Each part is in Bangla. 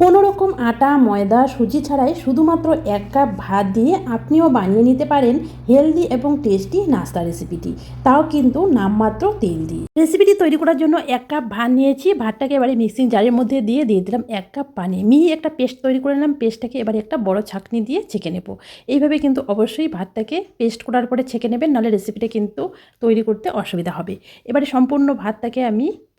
কোনো রকম আটা, ময়দা, সুজি ছাড়াই শুধুমাত্র ১ কাপ ভাত দিয়ে আপনিও বানিয়ে নিতে পারেন হেলদি এবং টেস্টি নাস্তা রেসিপিটি। তাও কিন্তু নামমাত্র তেল দিয়ে। রেসিপিটি তৈরি করার জন্য ১ কাপ ভাত নিয়েছি। ভাতটাকে এবারে মিক্সিং জারের মধ্যে দিয়ে দিলাম ১ কাপ পানি। মিহি একটা পেস্ট তৈরি করে নিলাম। পেস্টটাকে এবারে একটা বড় ছাঁকনি দিয়ে ছেঁকে নেব। এইভাবে কিন্তু অবশ্যই ভাতটাকে পেস্ট করার পরে ছেঁকে নেবেন, নাহলে রেসিপিটা কিন্তু তৈরি করতে অসুবিধা হবে। এবারে সম্পূর্ণ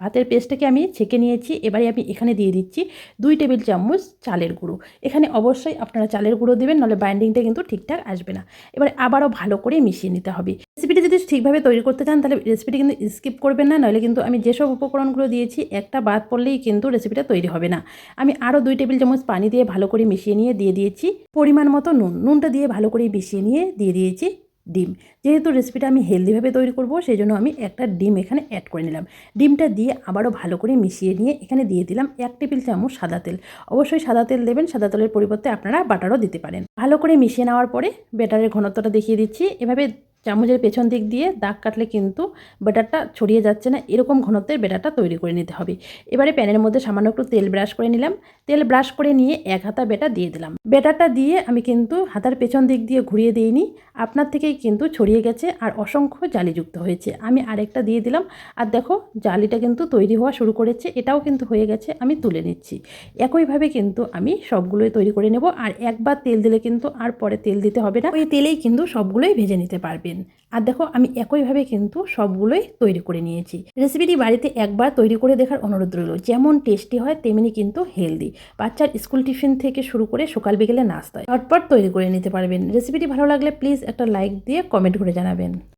ভাতের পেস্টটাকে আমি ছেঁকে নিয়েছি। এবারে আমি এখানে দিয়ে দিচ্ছি ২ টেবিল চামচ চালের গুঁড়ো। এখানে অবশ্যই আপনারা চালের গুঁড়ো দেবেন, নাহলে বাইন্ডিংটা কিন্তু ঠিকঠাক আসবে না। এবারে আবারও ভালো করে মিশিয়ে নিতে হবে। রেসিপিটা যদি ঠিকভাবে তৈরি করতে চান তাহলে রেসিপিটা কিন্তু স্কিপ করবেন না, নইলে কিন্তু আমি যেসব উপকরণগুলো দিয়েছি একটা বাদ পড়লেই কিন্তু রেসিপিটা তৈরি হবে না। আমি আরও ২ টেবিল চামচ পানি দিয়ে ভালো করে মিশিয়ে নিয়ে দিয়ে দিয়েছি পরিমাণ মতো নুনটা দিয়ে ভালো করে মিশিয়ে নিয়ে দিয়ে দিয়েছি ডিম। যেহেতু রেসিপিটা আমি হেলদিভাবে তৈরি করব, সেই জন্য আমি একটা ডিম এখানে অ্যাড করে নিলাম। ডিমটা দিয়ে আবারও ভালো করে মিশিয়ে নিয়ে এখানে দিয়ে দিলাম ১ টেবিল চামচ সাদা তেল। অবশ্যই সাদা তেল দেবেন, সাদা তেলের পরিবর্তে আপনারা বাটারও দিতে পারেন। ভালো করে মিশিয়ে নেওয়ার পরে ব্যাটারের ঘনত্বটা দেখিয়ে দিচ্ছি। এভাবে চামচের পেছন দিক দিয়ে দাগ কাটলে কিন্তু ব্যাটারটা ছড়িয়ে যাচ্ছে না, এরকম ঘনত্বের ব্যাটারটা তৈরি করে নিতে হবে। এবারে প্যানের মধ্যে সামান্য একটু তেল ব্রাশ করে নিলাম। তেল ব্রাশ করে নিয়ে ১ হাতা ব্যাটার দিয়ে দিলাম। ব্যাটারটা দিয়ে আমি কিন্তু হাতার পেছন দিক দিয়ে ঘুরিয়ে দিইনি, আপনার থেকেই কিন্তু ছড়িয়ে গেছে আর অসংখ্য জালিযুক্ত হয়েছে। আমি আরেকটা দিয়ে দিলাম, আর দেখো জালিটা কিন্তু তৈরি হওয়া শুরু করেছে, এটাও কিন্তু হয়ে গেছে, আমি তুলে নিচ্ছি। একইভাবে কিন্তু আমি সবগুলোই তৈরি করে নেব। আর একবার তেল দিলে কিন্তু আর পরে তেল দিতে হবে না, ওই তেলেই কিন্তু সবগুলোই ভেজে নিতে পারবেন। আর দেখো আমি একইভাবে কিন্তু সবগুলোই তৈরি করে নিয়েছি। রেসিপিটি বাড়িতে একবার তৈরি করে দেখার অনুরোধ রইল। যেমন টেস্টি হয় তেমনি কিন্তু হেলদি। বাচ্চার স্কুল টিফিন থেকে শুরু করে সকাল বিকেলে নাস্তায় ঝটপট তৈরি করে নিতে পারবেন। রেসিপিটি ভালো লাগলে প্লিজ একটা লাইক দিয়ে কমেন্ট করে জানাবেন।